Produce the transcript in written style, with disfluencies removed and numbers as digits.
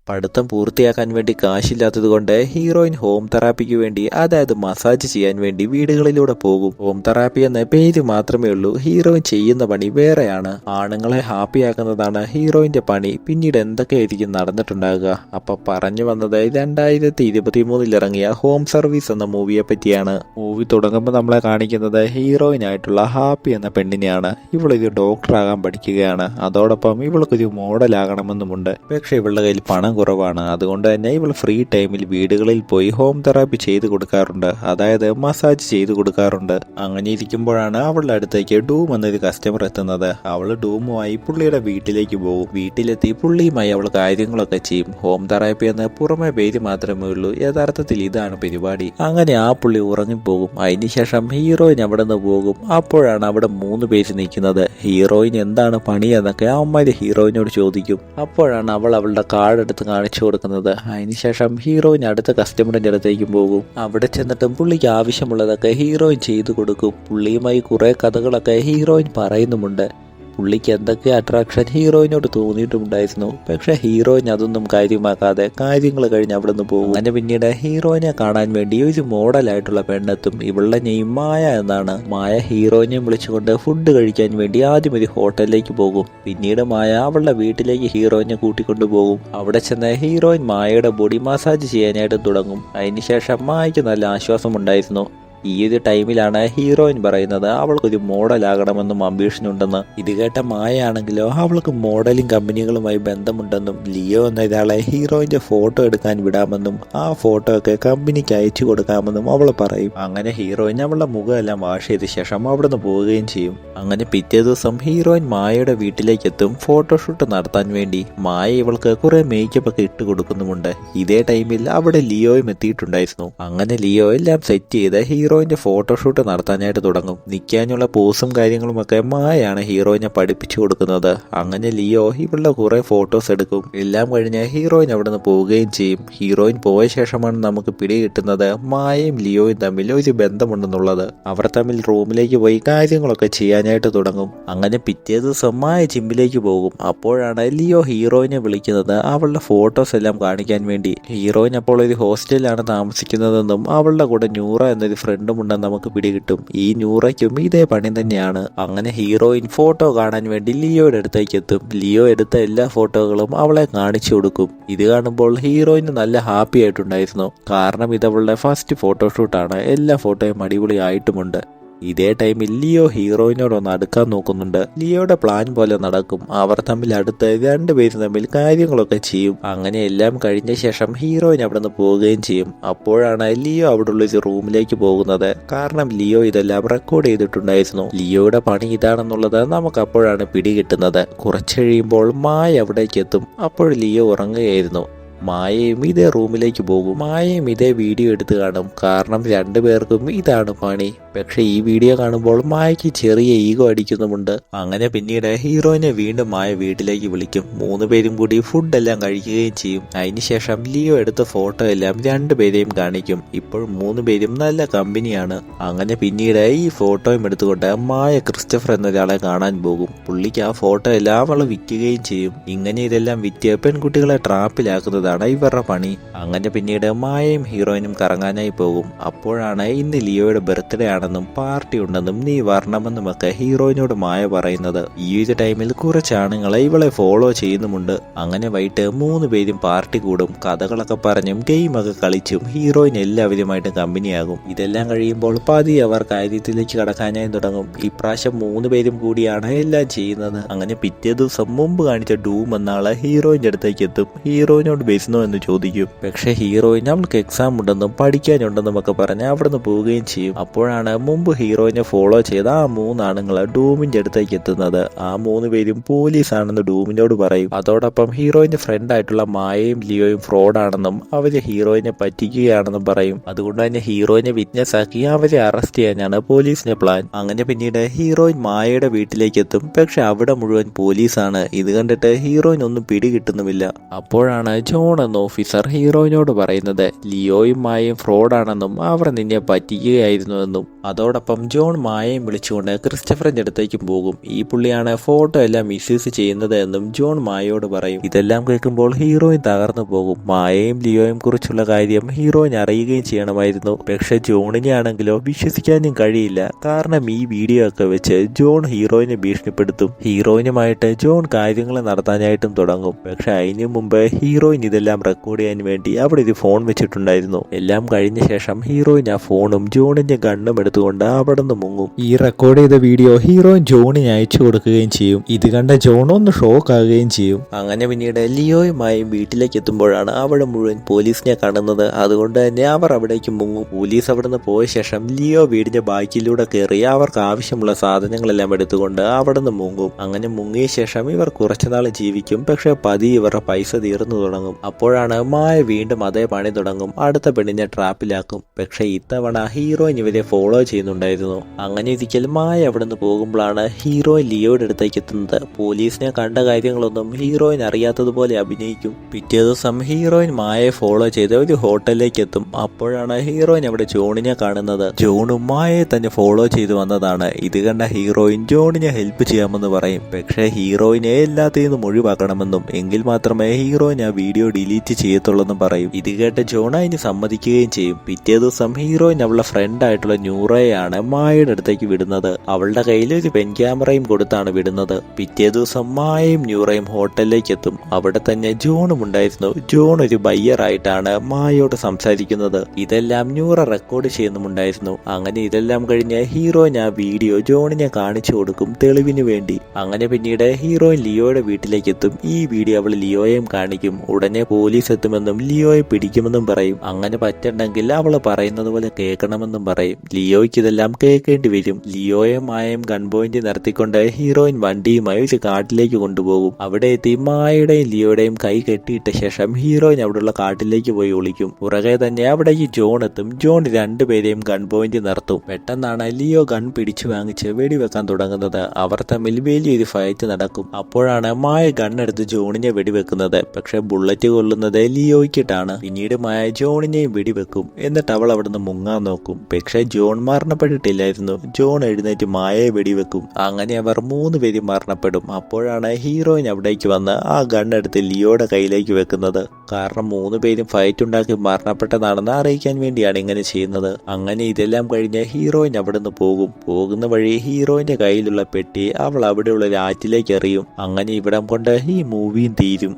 പഠിത്തം പൂർത്തിയാക്കാൻ വേണ്ടി കാശില്ലാത്തതുകൊണ്ട് ഹീറോയിൻ ഹോം തെറാപ്പിക്ക് വേണ്ടി, അതായത് മസാജ് ചെയ്യാൻ വേണ്ടി വീടുകളിലൂടെ പോകും. ഹോം തെറാപ്പി എന്ന പേര് മാത്രമേ ഉള്ളൂ, ഹീറോയിൻ ചെയ്യുന്ന പണി വേറെയാണ്. ആണുങ്ങളെ ഹാപ്പിയാക്കുന്നതാണ് ഹീറോയിന്റെ പണി. പിന്നീട് എന്തൊക്കെയായിരിക്കും നടന്നിട്ടുണ്ടാകുക? അപ്പൊ പറഞ്ഞു വന്നത് 2023 ഇറങ്ങിയ ഹോം സർവീസ് എന്ന മൂവിയെ പറ്റിയാണ്. മൂവി തുടങ്ങുമ്പോൾ നമ്മളെ കാണിക്കുന്നത് ഹീറോയിനായിട്ടുള്ള ഹാപ്പി എന്ന പെണ്ണിനെയാണ്. ഇവളൊരു ഡോക്ടറാകാൻ പഠിക്കുകയാണ്. അതോടൊപ്പം ഇവൾക്കൊരു മോഡലാകണമെന്നുമുണ്ട്. പക്ഷെ ഇവളുടെ കയ്യിൽ പണം കുറവാണ്. അതുകൊണ്ട് തന്നെ ഇവൾ ഫ്രീ ടൈമിൽ വീടുകളിൽ പോയി ഹോം തെറാപ്പി ചെയ്ത് കൊടുക്കാറുണ്ട്, അതായത് മസാജ് ചെയ്ത് കൊടുക്കാറുണ്ട്. അങ്ങനെ ഇരിക്കുമ്പോഴാണ് അവളുടെ അടുത്തേക്ക് ഡൂം എന്നൊരു കസ്റ്റമർ എത്തുന്നത്. അവൾ ഡൂമുമായി പുള്ളിയുടെ വീട്ടിലേക്ക് പോകും. വീട്ടിലെത്തി പുള്ളിയുമായി അവൾ കാര്യങ്ങളൊക്കെ ചെയ്യും. ഹോം തെറാപ്പി എന്ന പുറമെ പേര് മാത്രമേ ഉള്ളൂ, യഥാർത്ഥത്തിൽ ഇതാണ് പരിപാടി. അങ്ങനെ ആ പുള്ളി ഉറങ്ങിപ്പോകും. അതിനുശേഷം ഹീറോയിൻ അവിടെ നിന്ന് പോകും. അപ്പോഴാണ് അവിടെ 3 പേര് നിൽക്കുന്നത്. ഹീറോയിൻ എന്താണ് പണി എന്നൊക്കെ അമ്മമാര് ഹീറോയിനോട് ചോദിക്കും. അപ്പോഴാണ് അവൾ അവളുടെ കാർഡ് എടുത്ത് കാണിച്ചു കൊടുക്കുന്നത്. അതിനുശേഷം ഹീറോയിൻ അടുത്ത കസ്റ്റമറിന്റെ അടുത്തേക്ക് പോകും. അവിടെ ചെന്നിട്ടും പുള്ളിക്ക് ആവശ്യമുള്ളതൊക്കെ ഹീറോയിൻ ചെയ്തു കൊടുക്കും. പുള്ളിയുമായി കുറെ കഥകളൊക്കെ ഹീറോയിൻ പറയുന്നുമുണ്ട്. പുള്ളിക്ക് എന്തൊക്കെ അട്രാക്ഷൻ ഹീറോയിനോട് തോന്നിയിട്ടുണ്ടായിരുന്നു. പക്ഷെ ഹീറോയിൻ അതൊന്നും കാര്യമാക്കാതെ കാര്യങ്ങൾ കഴിഞ്ഞ് അവിടെ നിന്ന് പോകും. അങ്ങനെ പിന്നീട് ഹീറോയിനെ കാണാൻ വേണ്ടി ഒരു മോഡലായിട്ടുള്ള പെണ്ണെത്തും. ഇവളുടെ നെയിം മായ എന്നാണ്. മായ ഹീറോയിനെ വിളിച്ചുകൊണ്ട് ഫുഡ് കഴിക്കാൻ വേണ്ടി ആദ്യം ഒരു ഹോട്ടലിലേക്ക് പോകും. പിന്നീട് മായ അവളുടെ വീട്ടിലേക്ക് ഹീറോയിനെ കൂട്ടിക്കൊണ്ടു പോകും. അവിടെ ചെന്ന് ഹീറോയിൻ മായയുടെ ബോഡി മസാജ് ചെയ്യാനായിട്ട് തുടങ്ങും. അതിനുശേഷം മായയ്ക്ക് നല്ല ആശ്വാസമുണ്ടായിരുന്നു. ഈ ഒരു ടൈമിലാണ് ഹീറോയിൻ പറയുന്നത് അവൾക്കൊരു മോഡലാകണമെന്നും അംബീഷൻ ഉണ്ടെന്ന്. ഇത് കേട്ട മായയാണെങ്കിലോ അവൾക്ക് മോഡലിംഗ് കമ്പനികളുമായി ബന്ധമുണ്ടെന്നും ലിയോ എന്ന ഒരാളെ ഹീറോയിന്റെ ഫോട്ടോ എടുക്കാൻ വിടാമെന്നും ആ ഫോട്ടോ ഒക്കെ കമ്പനിക്ക് അയച്ചു കൊടുക്കാമെന്നും അവൾ പറയും. അങ്ങനെ ഹീറോയിൻ അവളുടെ മുഖമെല്ലാം വാഷ് ചെയ്ത ശേഷം അവിടെ നിന്ന് പോവുകയും ചെയ്യും. അങ്ങനെ പിറ്റേ ദിവസം ഹീറോയിൻ മായയുടെ വീട്ടിലേക്ക് എത്തും ഫോട്ടോഷൂട്ട് നടത്താൻ വേണ്ടി. മായ ഇവൾക്ക് കുറെ മേക്കപ്പ് ഒക്കെ ഇട്ട് കൊടുക്കുന്നുമുണ്ട്. ഇതേ ടൈമിൽ അവിടെ ലിയോയും എത്തിയിട്ടുണ്ടായിരുന്നു. അങ്ങനെ ലിയോ എല്ലാം സെറ്റ് ചെയ്ത് ഹീറോയിന്റെ ഫോട്ടോഷൂട്ട് നടത്താനായിട്ട് തുടങ്ങും. നിൽക്കാനുള്ള പോസും കാര്യങ്ങളും ഒക്കെ മായാണ് ഹീറോയിനെ പഠിപ്പിച്ചു കൊടുക്കുന്നത്. അങ്ങനെ ലിയോ ഇവളുടെ കുറെ ഫോട്ടോസ് എടുക്കും. എല്ലാം കഴിഞ്ഞ് ഹീറോയിൻ അവിടെ നിന്ന് പോവുകയും ചെയ്യും. ഹീറോയിൻ പോയ ശേഷമാണ് നമുക്ക് പിടി കിട്ടുന്നത് മായയും ലിയോയും തമ്മിൽ ഒരു ബന്ധമുണ്ടെന്നുള്ളത്. അവർ തമ്മിൽ റൂമിലേക്ക് പോയി കാര്യങ്ങളൊക്കെ ചെയ്യാനായിട്ട് തുടങ്ങും. അങ്ങനെ പിറ്റേ ദിവസം മായ ജിമ്മിലേക്ക് പോകും. അപ്പോഴാണ് ലിയോ ഹീറോയിനെ വിളിക്കുന്നത് അവളുടെ ഫോട്ടോസ് എല്ലാം കാണിക്കാൻ വേണ്ടി. ഹീറോയിൻ അപ്പോൾ ഒരു ഹോസ്റ്റലിലാണ് താമസിക്കുന്നതെന്നും അവളുടെ കൂടെ നൂറ എന്നൊരു ഫ്രണ്ടും ഉണ്ടെന്ന് നമുക്ക് പിടികിട്ടും. ഈ നൂറയ്ക്കും ഇതേ പണി തന്നെയാണ്. അങ്ങനെ ഹീറോയിൻ ഫോട്ടോ കാണാൻ വേണ്ടി ലിയോയുടെ അടുത്തേക്ക് എത്തും. ലിയോ എടുത്ത എല്ലാ ഫോട്ടോകളും അവളെ കാണിച്ചു കൊടുക്കും. ഇത് കാണുമ്പോൾ ഹീറോയിന് നല്ല ഹാപ്പി ആയിട്ടുണ്ടായിരുന്നു. കാരണം ഇത് അവളുടെ ഫസ്റ്റ് ഫോട്ടോഷൂട്ടാണ്. എല്ലാ ഫോട്ടോയും അടിപൊളിയായിട്ടുമുണ്ട്. ഇതേ ടൈമിൽ ലിയോ ഹീറോയിനോടൊന്ന് അടുക്കാൻ നോക്കുന്നുണ്ട്. ലിയോയുടെ പ്ലാൻ പോലെ നടക്കും. അവർ തമ്മിൽ അടുത്ത് 2 പേരും തമ്മിൽ കാര്യങ്ങളൊക്കെ ചെയ്യും. അങ്ങനെ എല്ലാം കഴിഞ്ഞ ശേഷം ഹീറോയിൻ അവിടെ നിന്ന് പോവുകയും ചെയ്യും. അപ്പോഴാണ് ലിയോ അവിടെ ഉള്ള ഒരു റൂമിലേക്ക് പോകുന്നത്. കാരണം ലിയോ ഇതെല്ലാം റെക്കോർഡ് ചെയ്തിട്ടുണ്ടായിരുന്നു. ലിയോയുടെ പണി ഇതാണെന്നുള്ളത് നമുക്ക് അപ്പോഴാണ് പിടികിട്ടുന്നത്. കുറച്ച് കഴിയുമ്പോൾ മായ അവിടേക്ക് എത്തും. അപ്പോൾ ലിയോ ഉറങ്ങുകയായിരുന്നു. മായയും ഇതേ റൂമിലേക്ക് പോകും. മായയും ഇതേ വീഡിയോ എടുത്ത് കാണും. കാരണം 2 പേർക്കും ഇതാണ് പണി. പക്ഷെ ഈ വീഡിയോ കാണുമ്പോൾ മായയ്ക്ക് ചെറിയ ഈഗോ അടിക്കുന്നുമുണ്ട്. അങ്ങനെ പിന്നീട് ഹീറോയിനെ വീണ്ടും മായ വീട്ടിലേക്ക് വിളിക്കും. 3 പേരും കൂടി ഫുഡെല്ലാം കഴിക്കുകയും ചെയ്യും. അതിനുശേഷം ലിയോ എടുത്ത ഫോട്ടോ എല്ലാം 2 പേരെയും കാണിക്കും. ഇപ്പോൾ 3 പേരും നല്ല കമ്പനിയാണ്. അങ്ങനെ പിന്നീട് ഈ ഫോട്ടോയും എടുത്തുകൊണ്ട് മായ ക്രിസ്റ്റഫർ എന്നൊരാളെ കാണാൻ പോകും. പുള്ളിക്ക് ആ ഫോട്ടോ എല്ലാം അവൾ വിൽക്കുകയും ചെയ്യും. ഇങ്ങനെ ഇതെല്ലാം വിറ്റ് പെൺകുട്ടികളെ ട്രാപ്പിലാക്കുന്നതാണ് ഇവരുടെ പണി. അങ്ങനെ പിന്നീട് മായയും ഹീറോയിനും കറങ്ങാനായി പോകും. അപ്പോഴാണ് ഇന്ന് ലിയോയുടെ ബർത്ത്ഡേ ആണെന്നും പാർട്ടി ഉണ്ടെന്നും നീ വരണമെന്നുമൊക്കെ ഹീറോയിനോട് മായ പറയുന്നത്. ഈ ഒരു ടൈമിൽ കുറച്ച് ആണുങ്ങളെ ഇവളെ ഫോളോ ചെയ്യുന്നുമുണ്ട്. അങ്ങനെ വൈകിട്ട് 3 പേരും പാർട്ടി കൂടും. കഥകളൊക്കെ പറഞ്ഞും ഗെയിമൊക്കെ കളിച്ചും ഹീറോയിൻ എല്ലാവരുമായിട്ട് കമ്പനിയാകും. ഇതെല്ലാം കഴിയുമ്പോൾ പതി അവർ കാര്യത്തിലേക്ക് കടക്കാനായി തുടങ്ങും. ഇപ്രാവശ്യം 3 പേരും കൂടിയാണ് എല്ലാം ചെയ്യുന്നത്. അങ്ങനെ പിറ്റേ ദിവസം മുമ്പ് കാണിച്ച ഡൂം എന്നാള് ഹീറോയിന്റെ അടുത്തേക്ക് എത്തും. ഹീറോയിനോട് ബേസിനോ എന്ന് ചോദിക്കും. പക്ഷെ ഹീറോയിൻ അവൾക്ക് എക്സാം ഉണ്ടെന്നും പഠിക്കാനുണ്ടെന്നും ഒക്കെ പറഞ്ഞ് അവിടെ നിന്ന് പോവുകയും ചെയ്യും. അപ്പോഴാണ് മുമ്പ് ഹീറോയിനെ ഫോളോ ചെയ്ത ആ 3 ആണുങ്ങൾ ഡൂമിന്റെ അടുത്തേക്ക് എത്തുന്നത്. ആ 3 പേരും പോലീസാണെന്ന് ഡൂമിനോട് പറയും. അതോടൊപ്പം ഹീറോയിന്റെ ഫ്രണ്ട് ആയിട്ടുള്ള മായയും ലിയോയും ഫ്രോഡാണെന്നും അവര് ഹീറോയിനെ പറ്റിക്കുകയാണെന്നും പറയും. അതുകൊണ്ട് തന്നെ ഹീറോയിനെ വിറ്റ്നസ് ആക്കി അവരെ അറസ്റ്റ് ചെയ്യാനാണ് പോലീസിന്റെ പ്ലാൻ. അങ്ങനെ പിന്നീട് ഹീറോയിൻ മായയുടെ വീട്ടിലേക്ക് എത്തും. പക്ഷെ അവിടെ മുഴുവൻ പോലീസാണ്. ഇത് കണ്ടിട്ട് ഹീറോയിൻ ഒന്നും പിടികിട്ടുന്നുമില്ല. അപ്പോഴാണ് ജോൺ ജോൺ എന്ന ഓഫീസർ ഹീറോയിനോട് പറയുന്നത് ലിയോയും മായയും ഫ്രോഡാണെന്നും അവർ നിന്നെ പറ്റിക്കുകയായിരുന്നുവെന്നും. അതോടൊപ്പം ജോൺ മായയും വിളിച്ചുകൊണ്ട് ക്രിസ്റ്റഫറിന്റെ അടുത്തേക്കും പോകും. ഈ പുള്ളിയാണ് ഫോട്ടോ എല്ലാം മിസ്യൂസ് ചെയ്യുന്നത് എന്നും ജോൺ മായയോട് പറയും. ഇതെല്ലാം കേൾക്കുമ്പോൾ ഹീറോയിൻ തകർന്നു പോകും. മായയും ലിയോയും കുറിച്ചുള്ള കാര്യം ഹീറോയിൻ അറിയുകയും ചെയ്യണമായിരുന്നു. പക്ഷെ ജോണിനെ ആണെങ്കിലോ വിശ്വസിക്കാനും കഴിയില്ല. കാരണം ഈ വീഡിയോ ഒക്കെ വെച്ച് ജോൺ ഹീറോയിനെ ഭീഷണിപ്പെടുത്തും. ഹീറോയിനുമായിട്ട് ജോൺ കാര്യങ്ങൾ നടത്താനായിട്ടും തുടങ്ങും. പക്ഷെ അതിനു മുമ്പ് ഹീറോയിൻ ഇതെല്ലാം റെക്കോർഡ് ചെയ്യാൻ വേണ്ടി അവിടെ ഒരു ഫോൺ വെച്ചിട്ടുണ്ടായിരുന്നു. എല്ലാം കഴിഞ്ഞ ശേഷം ഹീറോയിൻ ആ ഫോണും ജോണിന്റെ ഗണ്ണും എടുത്തുകൊണ്ട് അവിടെ നിന്ന് മുങ്ങും. ഈ റെക്കോർഡ് ചെയ്ത വീഡിയോ ഹീറോയിൻ ജോണിന് അയച്ചു കൊടുക്കുകയും ചെയ്യും. ഇത് കണ്ട ജോൺ ഒന്ന് ഷോക്ക് ആകുകയും ചെയ്യും. അങ്ങനെ പിന്നീട് ലിയോയുമായും വീട്ടിലേക്ക് എത്തുമ്പോഴാണ് അവിടെ മുഴുവൻ പോലീസിനെ കാണുന്നത്. അതുകൊണ്ട് തന്നെ അവർ അവിടേക്ക് മുങ്ങും. പോലീസ് അവിടെ നിന്ന് പോയ ശേഷം ലിയോ വീടിന്റെ ബാക്കിലൂടെ കയറി അവർക്ക് ആവശ്യമുള്ള സാധനങ്ങളെല്ലാം എടുത്തുകൊണ്ട് അവിടെ നിന്ന് മുങ്ങും. അങ്ങനെ മുങ്ങിയ ശേഷം ഇവർ കുറച്ചുനാൾ ജീവിക്കും. പക്ഷെ പതിയെ ഇവരുടെ പൈസ തീർന്നു തുടങ്ങും. അപ്പോഴാണ് മായ വീണ്ടും അതേ പണി തുടങ്ങും. അടുത്ത പെണ്ണിനെ ട്രാപ്പിലാക്കും. പക്ഷെ ഇത്തവണ ഹീറോയിൻ ഇവരെ ഫോളോ ചെയ്യുന്നുണ്ടായിരുന്നു. അങ്ങനെ ഇരിക്കൽ മായ അവിടെ നിന്ന് പോകുമ്പോഴാണ് ഹീറോയിൻ ലിയോയുടെ അടുത്തേക്ക് എത്തുന്നത്. പോലീസിനെ കണ്ട കാര്യങ്ങളൊന്നും ഹീറോയിൻ അറിയാത്തതുപോലെ അഭിനയിക്കും. പിറ്റേ ദിവസം ഹീറോയിൻ മായയെ ഫോളോ ചെയ്ത് ഒരു ഹോട്ടലിലേക്ക് എത്തും. അപ്പോഴാണ് ഹീറോയിൻ അവിടെ ജോണിനെ കാണുന്നത്. ജോണും മായയെ തന്നെ ഫോളോ ചെയ്ത് വന്നതാണ്. ഇത് കണ്ട ഹീറോയിൻ ജോണിനെ ഹെൽപ്പ് ചെയ്യാമെന്ന് പറയും. പക്ഷേ ഹീറോയിനെ എല്ലാത്തിൽ നിന്നും ഒഴിവാക്കണമെന്നും എങ്കിൽ മാത്രമേ ഹീറോയിൻ ആ വീഡിയോ ഡിലീറ്റ് ചെയ്യത്തുള്ളെന്നും പറയും. ഇത് കേട്ട് ജോൺ അതിന് സമ്മതിക്കുകയും ചെയ്യും. പിറ്റേ ദിവസം ഹീറോയിൻ അവളുടെ ഫ്രണ്ട് ആയിട്ടുള്ള ന്യൂറയെയാണ് മായയുടെ അടുത്തേക്ക് വിടുന്നത്. അവളുടെ കയ്യിൽ ഒരു പെൻ ക്യാമറയും കൊടുത്താണ് വിടുന്നത്. പിറ്റേ ദിവസം മായയും ന്യൂറയും ഹോട്ടലിലേക്ക് എത്തും. അവിടെ തന്നെ ജോണും ഉണ്ടായിരുന്നു. ജോൺ ഒരു ബയ്യറായിട്ടാണ് മായയോട് സംസാരിക്കുന്നത്. ഇതെല്ലാം ന്യൂറ റെക്കോർഡ് ചെയ്യുന്നുമുണ്ടായിരുന്നു. അങ്ങനെ ഇതെല്ലാം കഴിഞ്ഞ് ഹീറോയിൻ ആ വീഡിയോ ജോണിനെ കാണിച്ചു കൊടുക്കും തെളിവിന് വേണ്ടി. അങ്ങനെ പിന്നീട് ഹീറോയിൻ ലിയോയുടെ വീട്ടിലേക്ക് എത്തും. ഈ വീഡിയോ അവൾ ലിയോയെയും കാണിക്കും. ഉടനെ പോലീസ് എത്തുമെന്നും ലിയോയെ പിടിക്കുമെന്നും പറയും. അങ്ങനെ പറ്റണ്ടെങ്കിൽ അവൾ പറയുന്നത് പോലെ കേൾക്കണമെന്നും പറയും. ലിയോയ്ക്ക് ഇതെല്ലാം കേൾക്കേണ്ടി വരും. ലിയോയും മായയും ഗൺ പോയിന്റ് നിർത്തിക്കൊണ്ട് ഹീറോയിൻ വണ്ടിയുമായി ഒരു കാട്ടിലേക്ക് കൊണ്ടുപോകും. അവിടെ എത്തി മായയുടെയും ലിയോയുടെയും കൈ കെട്ടിയിട്ട ശേഷം ഹീറോയിൻ അവിടെയുള്ള കാട്ടിലേക്ക് പോയി ഒളിക്കും. പുറകെ തന്നെ അവിടേക്ക് ജോൺ എത്തും. ജോൺ രണ്ടുപേരെയും ഗൺ പോയിന്റ് നിർത്തും. പെട്ടെന്നാണ് ലിയോ ഗൺ പിടിച്ചു വാങ്ങിച്ച് വെടിവെക്കാൻ തുടങ്ങുന്നത്. അവർ തമ്മിൽ വലിയൊരു ഫൈറ്റ് നടക്കും. അപ്പോഴാണ് മായ ഗണ്ണെടുത്ത് ജോണിനെ വെടിവെക്കുന്നത്. പക്ഷെ ബുള്ളറ്റ് കൊള്ളുന്നത് ലിയോയ്ക്കിട്ടാണ്. പിന്നീട് മായ ജോണിനെയും വെടിവെക്കും. എന്നിട്ട് അവൾ അവിടുന്ന് മുങ്ങാൻ നോക്കും. പക്ഷെ ജോൺ മരണപ്പെട്ടിട്ടില്ലായിരുന്നു. ജോൺ എഴുന്നേറ്റ് മായയെ വെടിവെക്കും. അങ്ങനെ അവർ 3 പേരും മരണപ്പെടും. അപ്പോഴാണ് ഹീറോയിൻ അവിടേക്ക് വന്ന് ആ ഗണ്ണെടുത്ത് ലിയോയുടെ കയ്യിലേക്ക് വെക്കുന്നത്. കാരണം 3 പേരും ഫൈറ്റ് ഉണ്ടാക്കി മരണപ്പെട്ടതാണെന്ന് അറിയിക്കാൻ വേണ്ടിയാണ് ഇങ്ങനെ ചെയ്യുന്നത്. അങ്ങനെ ഇതെല്ലാം കഴിഞ്ഞ് ഹീറോയിൻ അവിടുന്ന് പോകും. പോകുന്ന വഴി ഹീറോയിന്റെ കയ്യിലുള്ള പെട്ടി അവൾ അവിടെയുള്ള ഒരു ആറ്റിലേക്ക് എറിയും. അങ്ങനെ ഇവിടം കൊണ്ട് ഈ മൂവിയും തീരും.